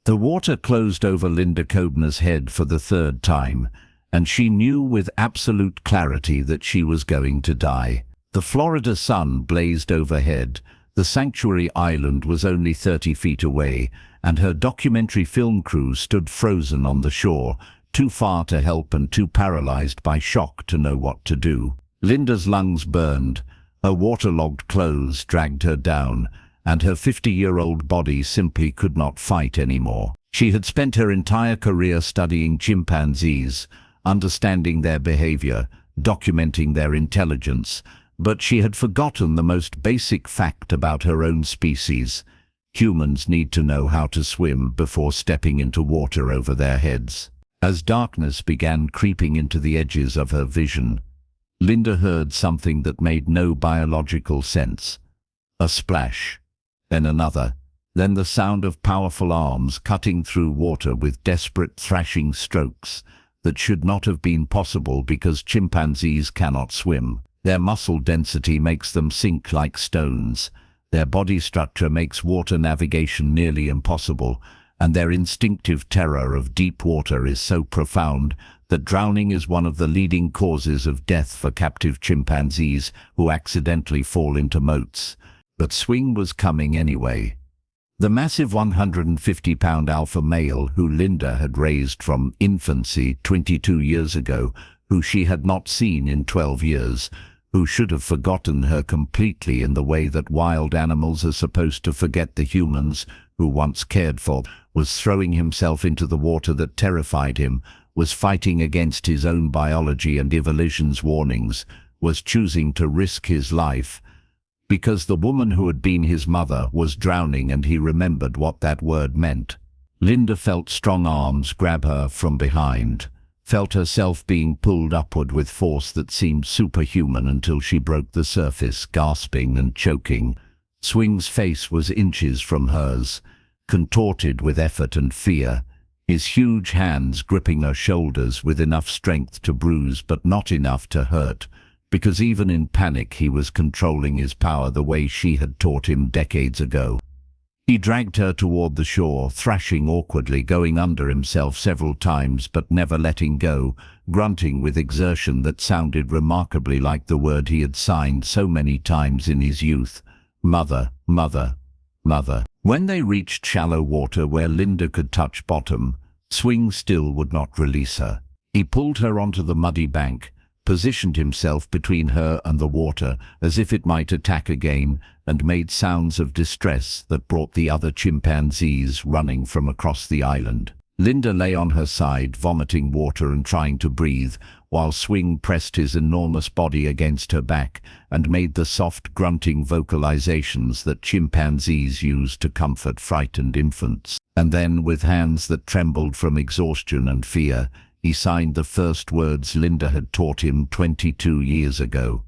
The water closed over Linda Koebner's head for the third time, and she knew with absolute clarity that she was going to die. The Florida sun blazed overhead. The sanctuary island was only 30 feet away, and her documentary film crew stood frozen on the shore, too far to help and too paralyzed by shock to know what to do. Linda's lungs burned, her waterlogged clothes dragged her down, and her 50-year-old body simply could not fight anymore. She had spent her entire career studying chimpanzees, understanding their behavior, documenting their intelligence, but she had forgotten the most basic fact about her own species. Humans need to know how to swim before stepping into water over their heads. As darkness began creeping into the edges of her vision, Linda heard something that made no biological sense. A splash, then another, then the sound of powerful arms cutting through water with desperate thrashing strokes that should not have been possible because chimpanzees cannot swim. Their muscle density makes them sink like stones. Their body structure makes water navigation nearly impossible, and their instinctive terror of deep water is so profound that drowning is one of the leading causes of death for captive chimpanzees who accidentally fall into moats. But swing was coming anyway. The massive 150-pound alpha male who Linda had raised from infancy 22 years ago, who she had not seen in 12 years, who should have forgotten her completely in the way that wild animals are supposed to forget the humans who once cared for, was throwing himself into the water that terrified him, was fighting against his own biology and evolution's warnings, was choosing to risk his life, because the woman who had been his mother was drowning and he remembered what that word meant. Linda felt strong arms grab her from behind, felt herself being pulled upward with force that seemed superhuman until she broke the surface, gasping and choking. Swing's face was inches from hers, contorted with effort and fear, his huge hands gripping her shoulders with enough strength to bruise but not enough to hurt, because even in panic he was controlling his power the way she had taught him decades ago. He dragged her toward the shore, thrashing awkwardly, going under himself several times but never letting go, grunting with exertion that sounded remarkably like the word he had signed so many times in his youth: mother, mother, mother. When they reached shallow water where Linda could touch bottom, Swing still would not release her. He pulled her onto the muddy bank, positioned himself between her and the water as if it might attack again, and made sounds of distress that brought the other chimpanzees running from across the island. Linda lay on her side, vomiting water and trying to breathe, while Swing pressed his enormous body against her back and made the soft grunting vocalizations that chimpanzees use to comfort frightened infants. And then, with hands that trembled from exhaustion and fear, he signed the first words Linda had taught him 22 years ago.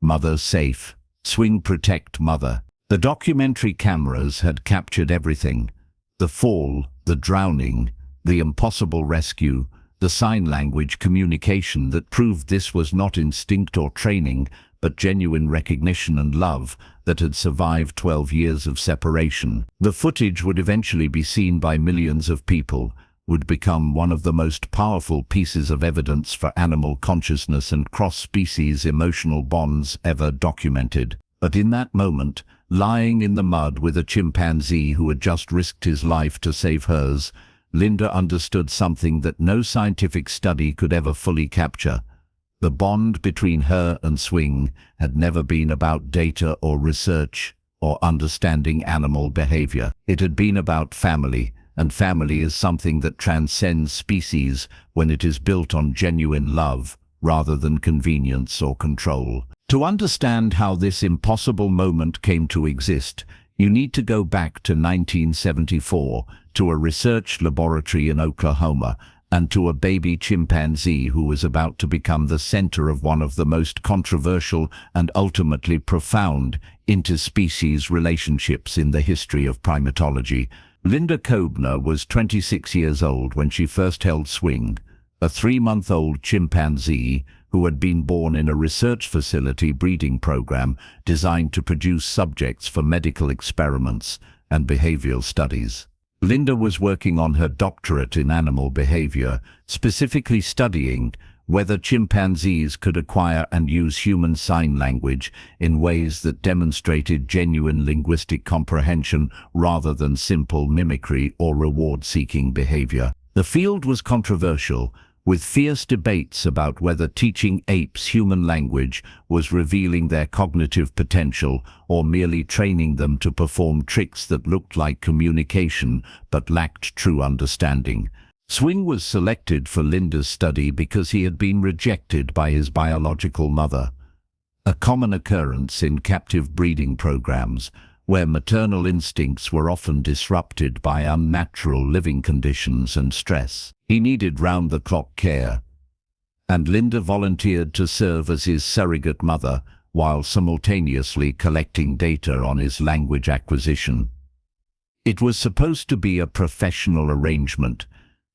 Mother safe. Swing protect mother. The documentary cameras had captured everything. The fall, the drowning, the impossible rescue, the sign language communication that proved this was not instinct or training, but genuine recognition and love that had survived 12 years of separation. The footage would eventually be seen by millions of people, would become one of the most powerful pieces of evidence for animal consciousness and cross-species emotional bonds ever documented. But in that moment, lying in the mud with a chimpanzee who had just risked his life to save hers, Linda understood something that no scientific study could ever fully capture. The bond between her and Swing had never been about data or research or understanding animal behavior. It had been about family, and family is something that transcends species when it is built on genuine love rather than convenience or control. To understand how this impossible moment came to exist, you need to go back to 1974, to a research laboratory in Oklahoma, and to a baby chimpanzee who was about to become the center of one of the most controversial and ultimately profound interspecies relationships in the history of primatology. Linda Koebner was 26 years old when she first held Swing, a 3-month-old chimpanzee who had been born in a research facility breeding program designed to produce subjects for medical experiments and behavioral studies. Linda was working on her doctorate in animal behavior, specifically studying whether chimpanzees could acquire and use human sign language in ways that demonstrated genuine linguistic comprehension rather than simple mimicry or reward-seeking behavior. The field was controversial, with fierce debates about whether teaching apes human language was revealing their cognitive potential or merely training them to perform tricks that looked like communication but lacked true understanding. Swing was selected for Linda's study because he had been rejected by his biological mother, a common occurrence in captive breeding programs, where maternal instincts were often disrupted by unnatural living conditions and stress. He needed round-the-clock care, and Linda volunteered to serve as his surrogate mother while simultaneously collecting data on his language acquisition. It was supposed to be a professional arrangement,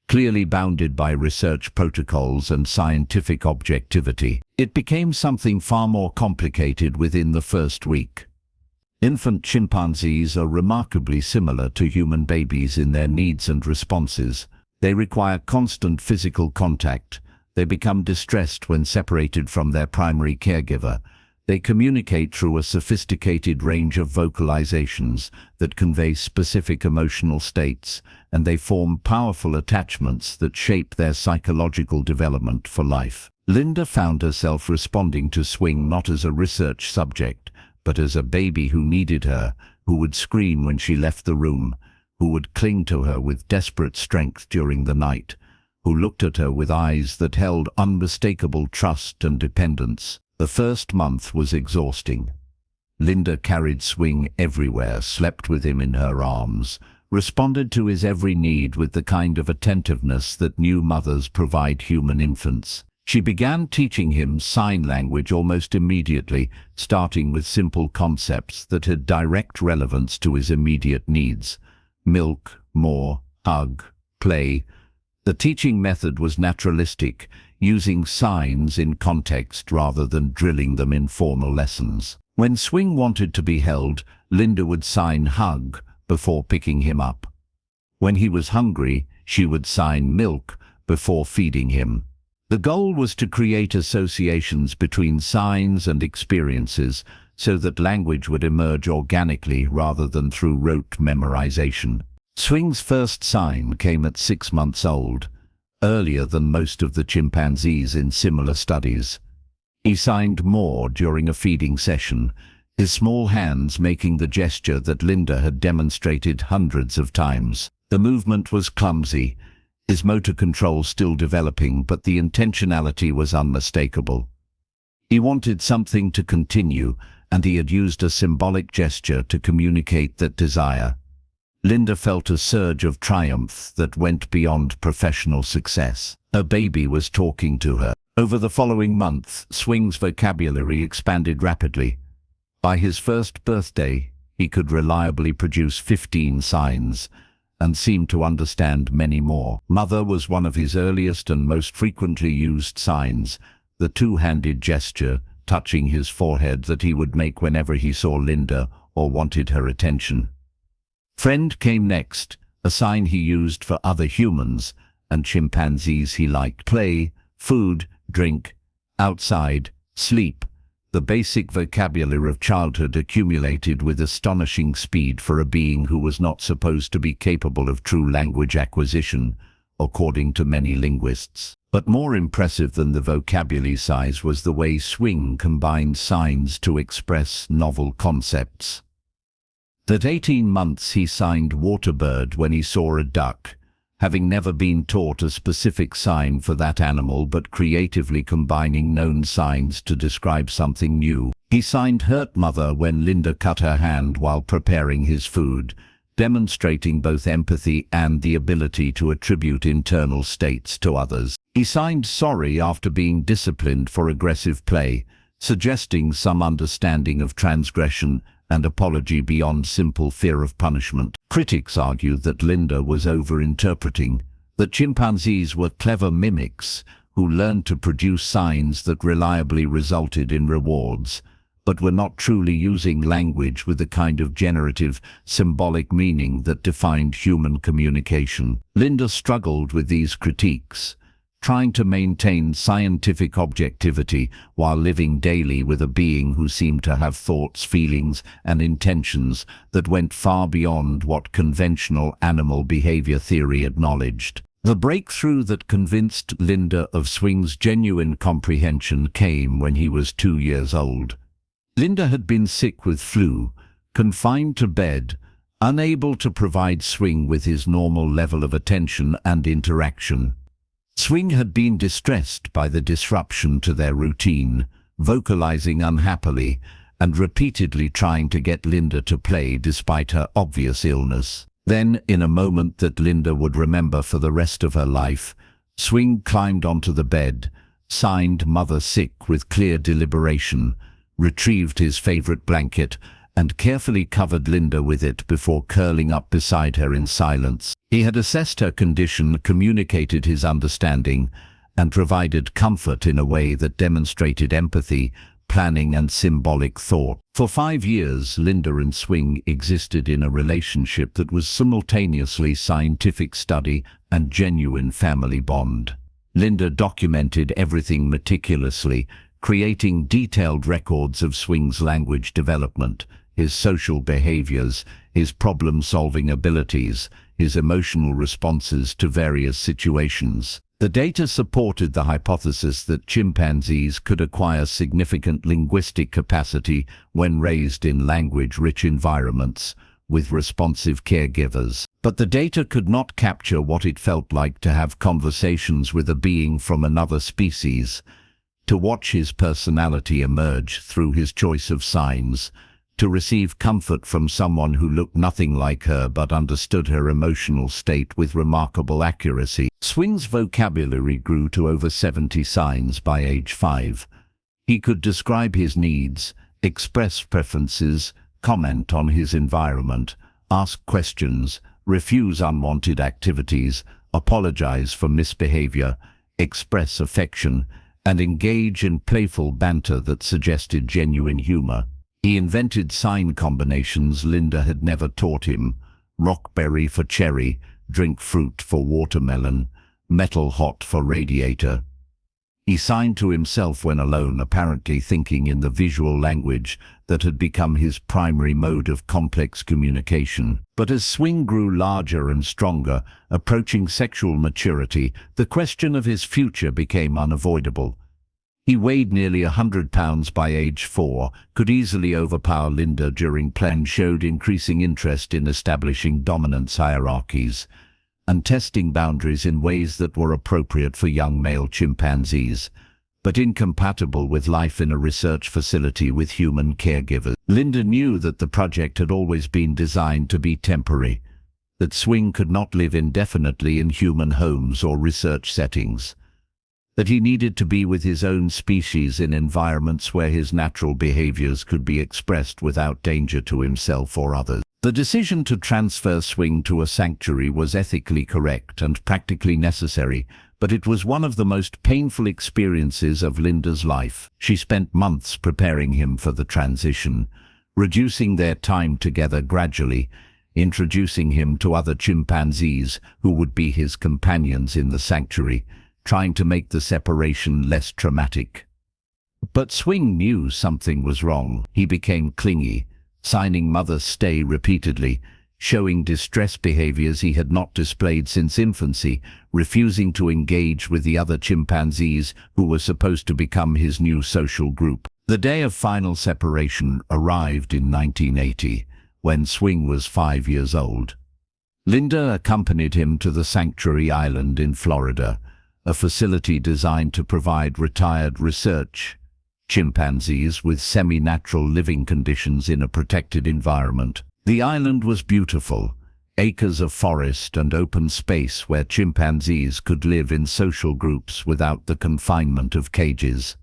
clearly bounded by research protocols and scientific objectivity. It became something far more complicated within the first week. Infant chimpanzees are remarkably similar to human babies in their needs and responses. They require constant physical contact. They become distressed when separated from their primary caregiver. They communicate through a sophisticated range of vocalizations that convey specific emotional states, and they form powerful attachments that shape their psychological development for life. Linda found herself responding to Swing not as a research subject, but as a baby who needed her, who would scream when she left the room, who would cling to her with desperate strength during the night, who looked at her with eyes that held unmistakable trust and dependence. The first month was exhausting. Linda carried Swing everywhere, slept with him in her arms, responded to his every need with the kind of attentiveness that new mothers provide human infants. She began teaching him sign language almost immediately, starting with simple concepts that had direct relevance to his immediate needs: milk, more, hug, play. The teaching method was naturalistic, using signs in context rather than drilling them in formal lessons. When Swing wanted to be held, Linda would sign hug before picking him up. When he was hungry, she would sign milk before feeding him. The goal was to create associations between signs and experiences so that language would emerge organically rather than through rote memorization. Swing's first sign came at 6 months old, earlier than most of the chimpanzees in similar studies. He signed more during a feeding session, his small hands making the gesture that Linda had demonstrated hundreds of times. The movement was clumsy, his motor control still developing, but the intentionality was unmistakable. He wanted something to continue, and he had used a symbolic gesture to communicate that desire. Linda felt a surge of triumph that went beyond professional success. Her baby was talking to her. Over the following month, Swing's vocabulary expanded rapidly. By his first birthday, he could reliably produce 15 signs, and seemed to understand many more. Mother was one of his earliest and most frequently used signs, the two-handed gesture touching his forehead that he would make whenever he saw Linda or wanted her attention. Friend came next, a sign he used for other humans and chimpanzees he liked. Play, food, drink, outside, sleep. The basic vocabulary of childhood accumulated with astonishing speed for a being who was not supposed to be capable of true language acquisition, according to many linguists. But more impressive than the vocabulary size was the way Swing combined signs to express novel concepts. At 18 months he signed waterbird when he saw a duck, having never been taught a specific sign for that animal but creatively combining known signs to describe something new. He signed hurt mother when Linda cut her hand while preparing his food, demonstrating both empathy and the ability to attribute internal states to others. He signed sorry after being disciplined for aggressive play, suggesting some understanding of transgression and apology beyond simple fear of punishment. Critics argued that Linda was over-interpreting, that chimpanzees were clever mimics who learned to produce signs that reliably resulted in rewards, but were not truly using language with the kind of generative, symbolic meaning that defined human communication. Linda struggled with these critiques, trying to maintain scientific objectivity while living daily with a being who seemed to have thoughts, feelings, and intentions that went far beyond what conventional animal behavior theory acknowledged. The breakthrough that convinced Linda of Swing's genuine comprehension came when he was 2 years old. Linda had been sick with flu, confined to bed, unable to provide Swing with his normal level of attention and interaction. Swing had been distressed by the disruption to their routine, vocalizing unhappily and repeatedly trying to get Linda to play despite her obvious illness. Then, in a moment that Linda would remember for the rest of her life, Swing climbed onto the bed, signed "Mother Sick" with clear deliberation, retrieved his favorite blanket, and carefully covered Linda with it before curling up beside her in silence. He had assessed her condition, communicated his understanding, and provided comfort in a way that demonstrated empathy, planning, and symbolic thought. For 5 years, Linda and Swing existed in a relationship that was simultaneously scientific study and genuine family bond. Linda documented everything meticulously, creating detailed records of Swing's language development, his social behaviors, his problem-solving abilities, his emotional responses to various situations. The data supported the hypothesis that chimpanzees could acquire significant linguistic capacity when raised in language-rich environments with responsive caregivers. But the data could not capture what it felt like to have conversations with a being from another species, to watch his personality emerge through his choice of signs, to receive comfort from someone who looked nothing like her but understood her emotional state with remarkable accuracy. Swing's vocabulary grew to over 70 signs by age 5. He could describe his needs, express preferences, comment on his environment, ask questions, refuse unwanted activities, apologize for misbehavior, express affection, and engage in playful banter that suggested genuine humor. He invented sign combinations Linda had never taught him: rockberry for cherry, drink fruit for watermelon, metal hot for radiator. He signed to himself when alone, apparently thinking in the visual language that had become his primary mode of complex communication. But as Swing grew larger and stronger, approaching sexual maturity, the question of his future became unavoidable. He weighed nearly 100 pounds by age 4, could easily overpower Linda during play, and showed increasing interest in establishing dominance hierarchies and testing boundaries in ways that were appropriate for young male chimpanzees, but incompatible with life in a research facility with human caregivers. Linda knew that the project had always been designed to be temporary, that Swing could not live indefinitely in human homes or research settings, that he needed to be with his own species in environments where his natural behaviors could be expressed without danger to himself or others. The decision to transfer Swing to a sanctuary was ethically correct and practically necessary, but it was one of the most painful experiences of Linda's life. She spent months preparing him for the transition, reducing their time together gradually, introducing him to other chimpanzees who would be his companions in the sanctuary, trying to make the separation less traumatic. But Swing knew something was wrong. He became clingy, signing "Mother Stay" repeatedly, showing distress behaviors he had not displayed since infancy, refusing to engage with the other chimpanzees who were supposed to become his new social group. The day of final separation arrived in 1980, when Swing was 5 years old. Linda accompanied him to the Sanctuary Island in Florida, a facility designed to provide retired research chimpanzees with semi-natural living conditions in a protected environment. The island was beautiful, acres of forest and open space where chimpanzees could live in social groups without the confinement of cages.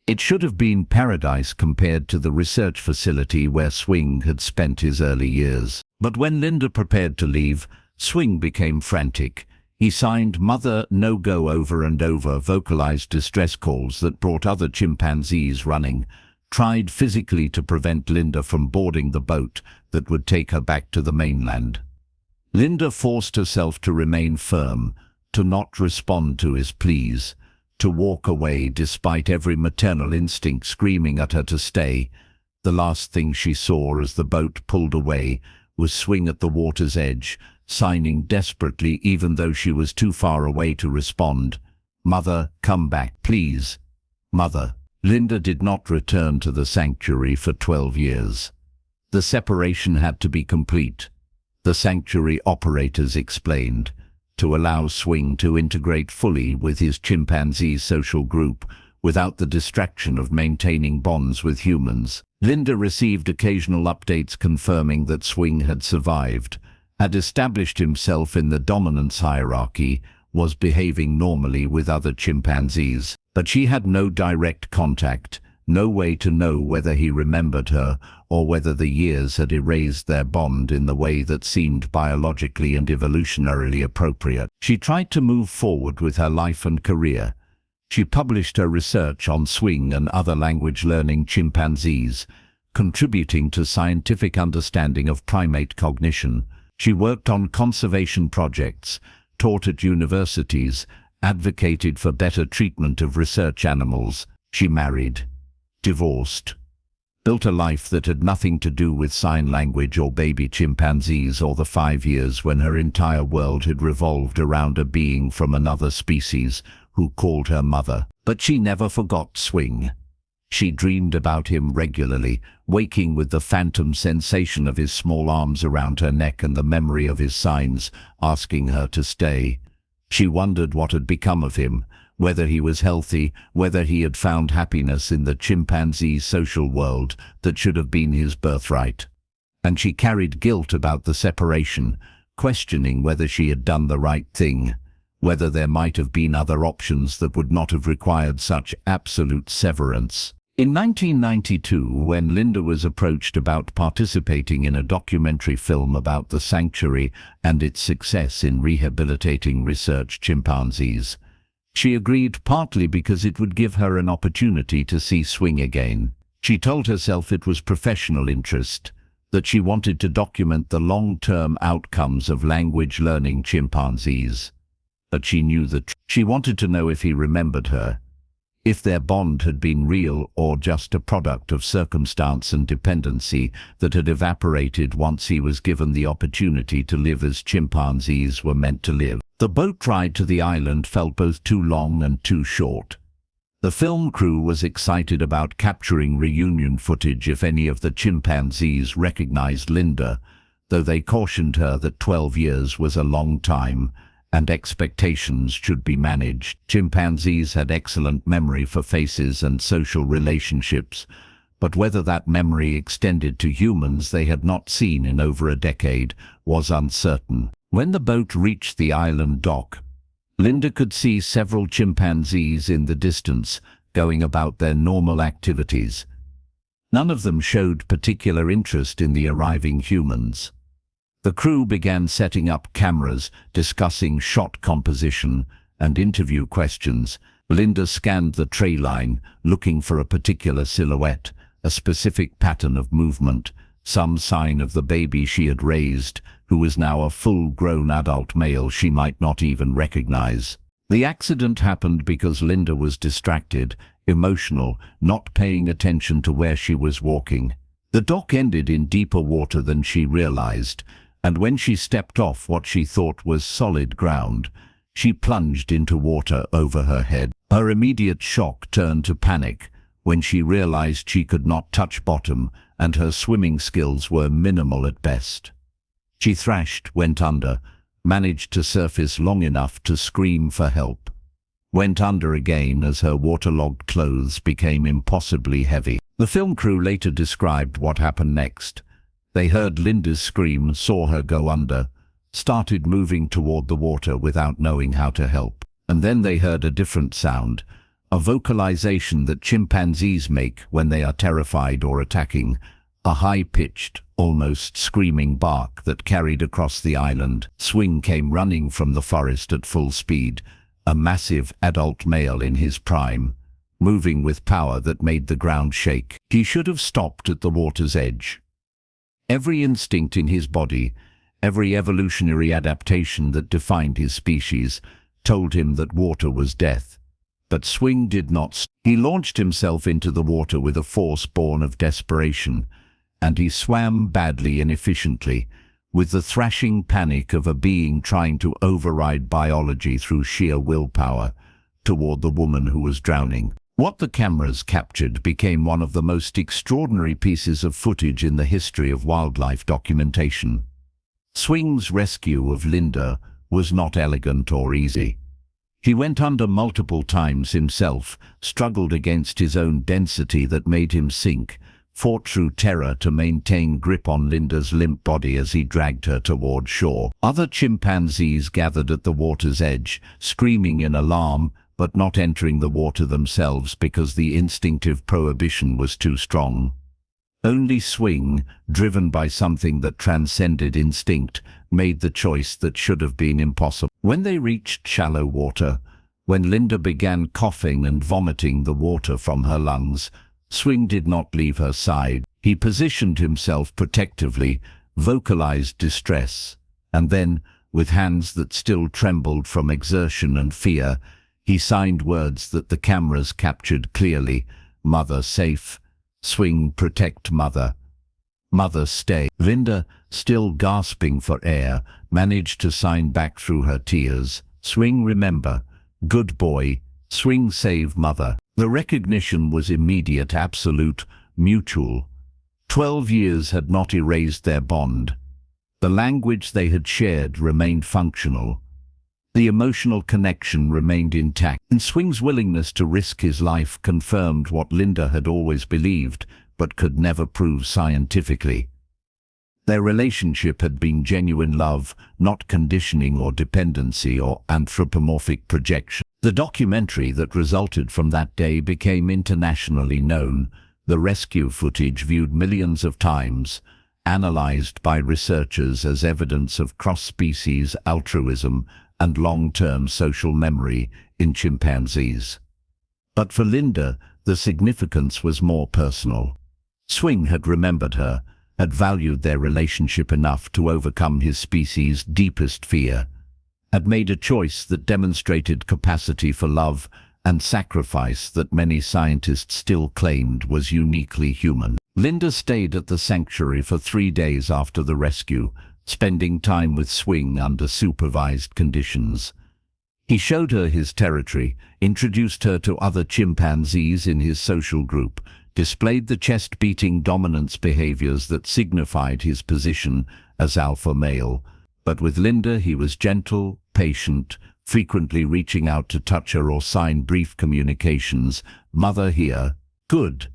It should have been paradise compared to the research facility where Swing had spent his early years. But when Linda prepared to leave, Swing became frantic. He signed "Mother No Go" over and over, vocalized distress calls that brought other chimpanzees running, tried physically to prevent Linda from boarding the boat that would take her back to the mainland. Linda forced herself to remain firm, to not respond to his pleas, to walk away despite every maternal instinct screaming at her to stay. The last thing she saw as the boat pulled away was Swing at the water's edge, signing desperately even though she was too far away to respond. "Mother, come back, please. Mother." Linda did not return to the sanctuary for 12 years. The separation had to be complete, the sanctuary operators explained, to allow Swing to integrate fully with his chimpanzee social group without the distraction of maintaining bonds with humans. Linda received occasional updates confirming that Swing had survived, had established himself in the dominance hierarchy, was behaving normally with other chimpanzees, but she had no direct contact, no way to know whether he remembered her or whether the years had erased their bond in the way that seemed biologically and evolutionarily appropriate. She tried to move forward with her life and career. She published her research on Swing and other language-learning chimpanzees, contributing to scientific understanding of primate cognition. She worked on conservation projects, taught at universities, advocated for better treatment of research animals. She married, divorced, built a life that had nothing to do with sign language or baby chimpanzees or the 5 years when her entire world had revolved around a being from another species who called her mother. But she never forgot Swing. She dreamed about him regularly, waking with the phantom sensation of his small arms around her neck and the memory of his signs, asking her to stay. She wondered what had become of him, whether he was healthy, whether he had found happiness in the chimpanzee social world that should have been his birthright. And she carried guilt about the separation, questioning whether she had done the right thing, whether there might have been other options that would not have required such absolute severance. In 1992, when Linda was approached about participating in a documentary film about the sanctuary and its success in rehabilitating research chimpanzees, she agreed partly because it would give her an opportunity to see Swing again. She told herself it was professional interest, that she wanted to document the long-term outcomes of language-learning chimpanzees. But she knew that she wanted to know if he remembered her, if their bond had been real or just a product of circumstance and dependency that had evaporated once he was given the opportunity to live as chimpanzees were meant to live. The boat ride to the island felt both too long and too short. The film crew was excited about capturing reunion footage if any of the chimpanzees recognized Linda, though they cautioned her that 12 years was a long time and expectations should be managed. Chimpanzees had excellent memory for faces and social relationships, but whether that memory extended to humans they had not seen in over a decade was uncertain. When the boat reached the island dock, Linda could see several chimpanzees in the distance, going about their normal activities. None of them showed particular interest in the arriving humans. The crew began setting up cameras, discussing shot composition and interview questions. Linda scanned the tray line, looking for a particular silhouette, a specific pattern of movement, some sign of the baby she had raised, who was now a full-grown adult male she might not even recognize. The accident happened because Linda was distracted, emotional, not paying attention to where she was walking. The dock ended in deeper water than she realized, and when she stepped off what she thought was solid ground, she plunged into water over her head. Her immediate shock turned to panic when she realized she could not touch bottom and her swimming skills were minimal at best. She thrashed, went under, managed to surface long enough to scream for help, went under again as her waterlogged clothes became impossibly heavy. The film crew later described what happened next. They heard Linda's scream, saw her go under, started moving toward the water without knowing how to help. And then they heard a different sound, a vocalization that chimpanzees make when they are terrified or attacking, a high-pitched, almost screaming bark that carried across the island. Swing came running from the forest at full speed, a massive adult male in his prime, moving with power that made the ground shake. He should have stopped at the water's edge. Every instinct in his body, every evolutionary adaptation that defined his species, told him that water was death. But Swing did not. He launched himself into the water with a force born of desperation, and he swam badly and efficiently, with the thrashing panic of a being trying to override biology through sheer willpower, toward the woman who was drowning. What the cameras captured became one of the most extraordinary pieces of footage in the history of wildlife documentation. Swing's rescue of Linda was not elegant or easy. He went under multiple times himself, struggled against his own density that made him sink, fought through terror to maintain grip on Linda's limp body as he dragged her toward shore. Other chimpanzees gathered at the water's edge, screaming in alarm, but not entering the water themselves because the instinctive prohibition was too strong. Only Swing, driven by something that transcended instinct, made the choice that should have been impossible. When they reached shallow water, when Linda began coughing and vomiting the water from her lungs, Swing did not leave her side. He positioned himself protectively, vocalized distress, and then, with hands that still trembled from exertion and fear, he signed words that the cameras captured clearly. "Mother safe. Swing protect mother. Mother stay." Linda, still gasping for air, managed to sign back through her tears. "Swing remember. Good boy. Swing save mother." The recognition was immediate, absolute, mutual. 12 years had not erased their bond. The language they had shared remained functional. The emotional connection remained intact, and Swing's willingness to risk his life confirmed what Linda had always believed, but could never prove scientifically. Their relationship had been genuine love, not conditioning or dependency or anthropomorphic projection. The documentary that resulted from that day became internationally known. The rescue footage, viewed millions of times, analyzed by researchers as evidence of cross-species altruism and long-term social memory in chimpanzees. But for Linda, the significance was more personal. Swing had remembered her, had valued their relationship enough to overcome his species' deepest fear, had made a choice that demonstrated capacity for love and sacrifice that many scientists still claimed was uniquely human. Linda stayed at the sanctuary for 3 days after the rescue, spending time with Swing under supervised conditions. He showed her his territory, introduced her to other chimpanzees in his social group, displayed the chest-beating dominance behaviors that signified his position as alpha male. But with Linda he was gentle, patient, frequently reaching out to touch her or sign brief communications. "Mother here. Good.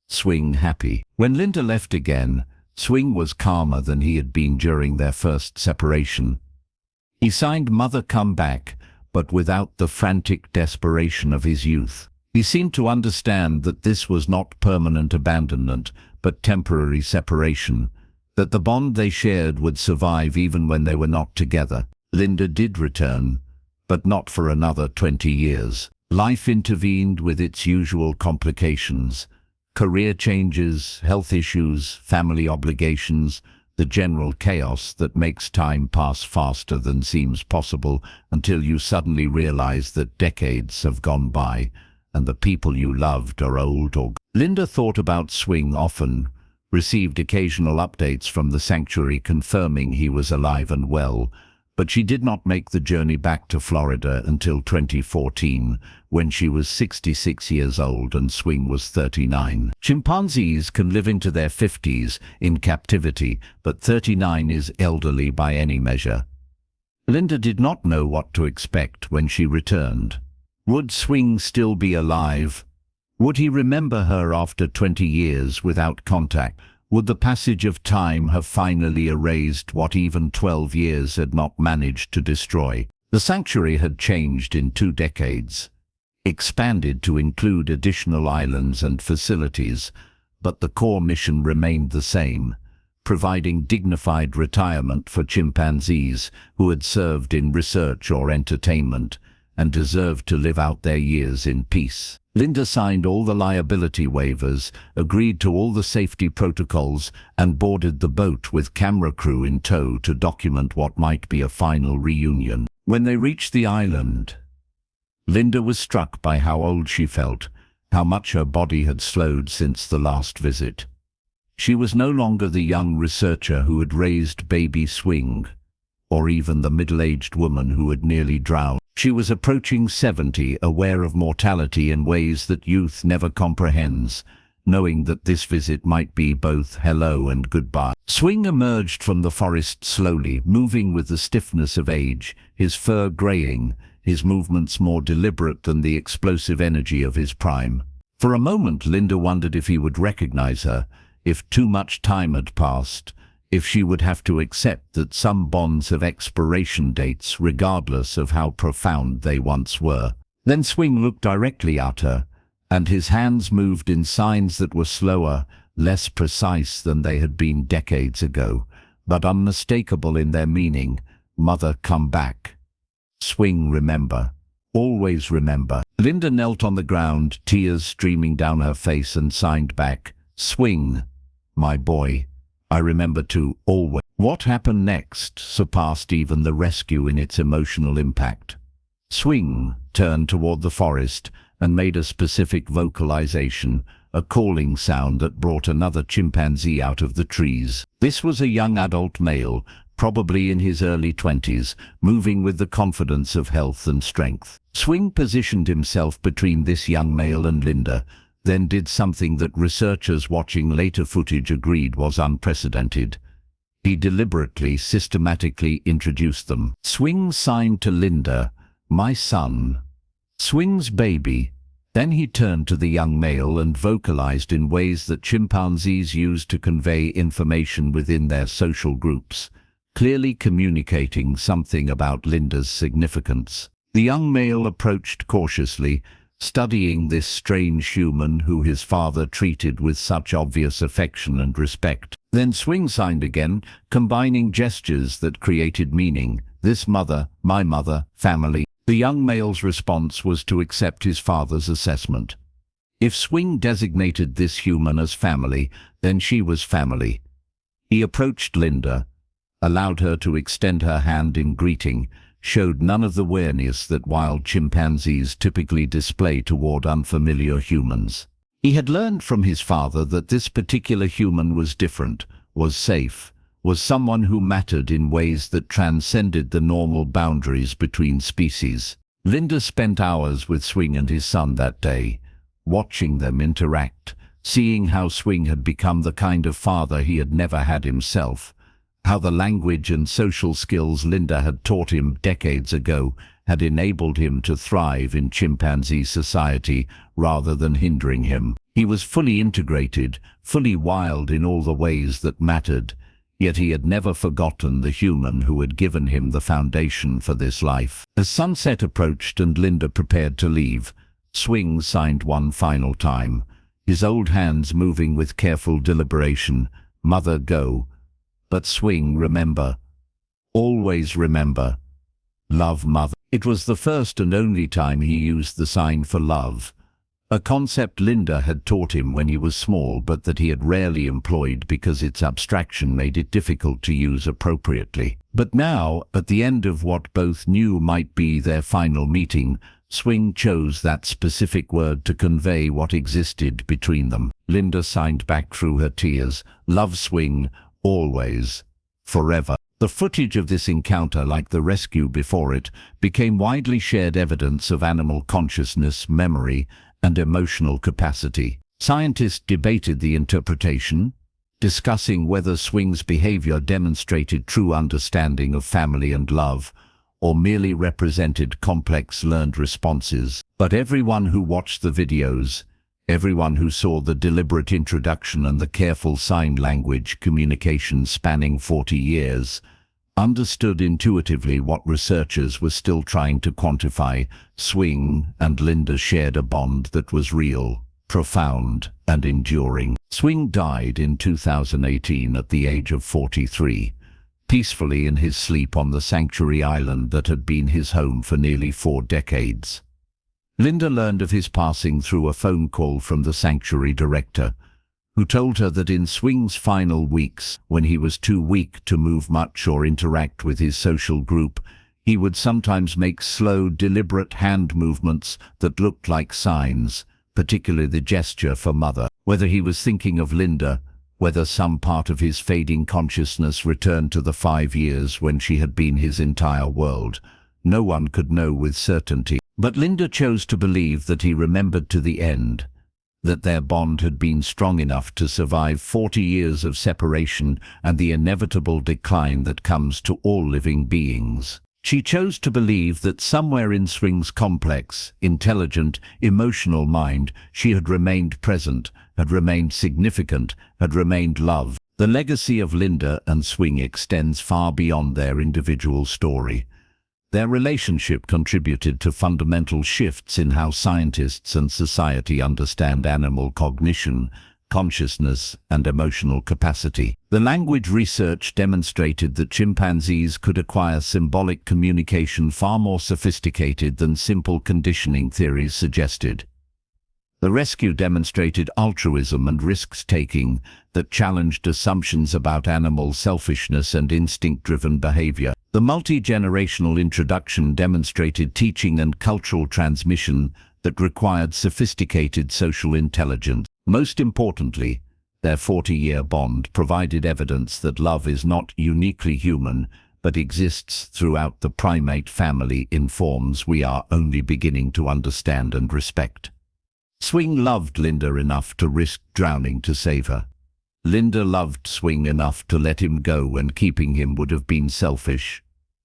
Swing happy." When Linda left again, Swing was calmer than he had been during their first separation. He signed "Mother come back," but without the frantic desperation of his youth. He seemed to understand that this was not permanent abandonment, but temporary separation, that the bond they shared would survive even when they were not together. Linda did return, but not for another 20 years. Life intervened with its usual complications. Career changes, health issues, family obligations, the general chaos that makes time pass faster than seems possible until you suddenly realize that decades have gone by and the people you loved are old or... Linda thought about Swing often, received occasional updates from the sanctuary confirming he was alive and well, but she did not make the journey back to Florida until 2014, when she was 66 years old and Swing was 39. Chimpanzees can live into their 50s in captivity, but 39 is elderly by any measure. Linda did not know what to expect when she returned. Would Swing still be alive? Would he remember her after 20 years without contact? Would the passage of time have finally erased what even 12 years had not managed to destroy? The sanctuary had changed in 2 decades, expanded to include additional islands and facilities, but the core mission remained the same, providing dignified retirement for chimpanzees who had served in research or entertainment and deserved to live out their years in peace. Linda signed all the liability waivers, agreed to all the safety protocols, and boarded the boat with camera crew in tow to document what might be a final reunion. When they reached the island, Linda was struck by how old she felt, how much her body had slowed since the last visit. She was no longer the young researcher who had raised baby Swing, or even the middle-aged woman who had nearly drowned. She was approaching 70, aware of mortality in ways that youth never comprehends, knowing that this visit might be both hello and goodbye. Swing emerged from the forest slowly, moving with the stiffness of age, his fur graying, his movements more deliberate than the explosive energy of his prime. For a moment Linda wondered if he would recognize her, if too much time had passed, if she would have to accept that some bonds have expiration dates regardless of how profound they once were. Then Swing looked directly at her, and his hands moved in signs that were slower, less precise than they had been decades ago, but unmistakable in their meaning. Mother, come back. Swing, remember. Always remember. Linda knelt on the ground, tears streaming down her face, and signed back, Swing, my boy. I remember to always. What happened next surpassed even the rescue in its emotional impact. Swing turned toward the forest and made a specific vocalization, a calling sound that brought another chimpanzee out of the trees. This was a young adult male, probably in his early 20s, moving with the confidence of health and strength. Swing positioned himself between this young male and Linda, then did something that researchers watching later footage agreed was unprecedented. He deliberately, systematically introduced them. Swing signed to Linda, my son. Swing's baby. Then he turned to the young male and vocalized in ways that chimpanzees use to convey information within their social groups, clearly communicating something about Linda's significance. The young male approached cautiously, studying this strange human who his father treated with such obvious affection and respect. Then Swing signed again, combining gestures that created meaning. This mother, my mother, family. The young male's response was to accept his father's assessment. If Swing designated this human as family, then she was family. He approached Linda, allowed her to extend her hand in greeting, showed none of the wariness that wild chimpanzees typically display toward unfamiliar humans. He had learned from his father that this particular human was different, was safe, was someone who mattered in ways that transcended the normal boundaries between species. Linda spent hours with Swing and his son that day, watching them interact, seeing how Swing had become the kind of father he had never had himself, how the language and social skills Linda had taught him decades ago had enabled him to thrive in chimpanzee society rather than hindering him. He was fully integrated, fully wild in all the ways that mattered, yet he had never forgotten the human who had given him the foundation for this life. As sunset approached and Linda prepared to leave, Swing signed one final time, his old hands moving with careful deliberation. Mother, go. But Swing, remember. Always remember. Love, mother. It was the first and only time he used the sign for love, a concept Linda had taught him when he was small but that he had rarely employed because its abstraction made it difficult to use appropriately. But now, at the end of what both knew might be their final meeting, Swing chose that specific word to convey what existed between them. Linda signed back through her tears, love, Swing, always, forever. The footage of this encounter, like the rescue before it, became widely shared evidence of animal consciousness, memory, and emotional capacity. Scientists debated the interpretation, discussing whether Swing's behavior demonstrated true understanding of family and love, or merely represented complex learned responses. But everyone who watched the videos, everyone who saw the deliberate introduction and the careful sign language communication spanning 40 years, understood intuitively what researchers were still trying to quantify. Swing and Linda shared a bond that was real, profound, and enduring. Swing died in 2018 at the age of 43, peacefully in his sleep on the sanctuary island that had been his home for nearly 4 decades. Linda learned of his passing through a phone call from the sanctuary director, who told her that in Swing's final weeks, when he was too weak to move much or interact with his social group, he would sometimes make slow, deliberate hand movements that looked like signs, particularly the gesture for mother. Whether he was thinking of Linda, whether some part of his fading consciousness returned to the 5 years when she had been his entire world, no one could know with certainty. But Linda chose to believe that he remembered to the end, that their bond had been strong enough to survive 40 years of separation and the inevitable decline that comes to all living beings. She chose to believe that somewhere in Swing's complex, intelligent, emotional mind, she had remained present, had remained significant, had remained loved. The legacy of Linda and Swing extends far beyond their individual story. Their relationship contributed to fundamental shifts in how scientists and society understand animal cognition, consciousness, and emotional capacity. The language research demonstrated that chimpanzees could acquire symbolic communication far more sophisticated than simple conditioning theories suggested. The rescue demonstrated altruism and risk-taking that challenged assumptions about animal selfishness and instinct-driven behavior. The multi-generational introduction demonstrated teaching and cultural transmission that required sophisticated social intelligence. Most importantly, their 40-year bond provided evidence that love is not uniquely human, but exists throughout the primate family in forms we are only beginning to understand and respect. Swing loved Linda enough to risk drowning to save her. Linda loved Swing enough to let him go when keeping him would have been selfish.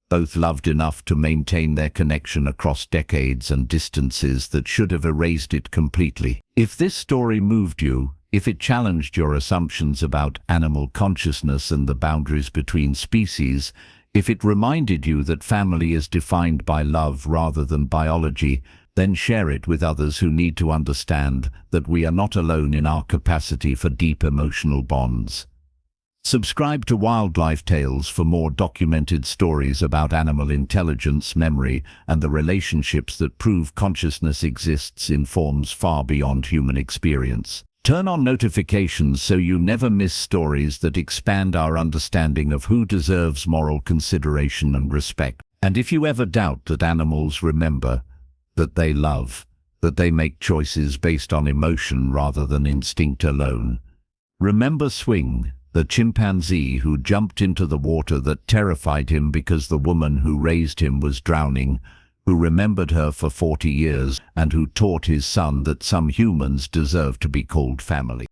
Both loved enough to maintain their connection across decades and distances that should have erased it completely. If this story moved you, if it challenged your assumptions about animal consciousness and the boundaries between species, if it reminded you that family is defined by love rather than biology, then share it with others who need to understand that we are not alone in our capacity for deep emotional bonds. Subscribe to Wildlife Tales for more documented stories about animal intelligence, memory, and the relationships that prove consciousness exists in forms far beyond human experience. Turn on notifications so you never miss stories that expand our understanding of who deserves moral consideration and respect. And if you ever doubt that animals remember, that they love, that they make choices based on emotion rather than instinct alone, remember Swing, the chimpanzee who jumped into the water that terrified him because the woman who raised him was drowning, who remembered her for 40 years and who taught his son that some humans deserve to be called family.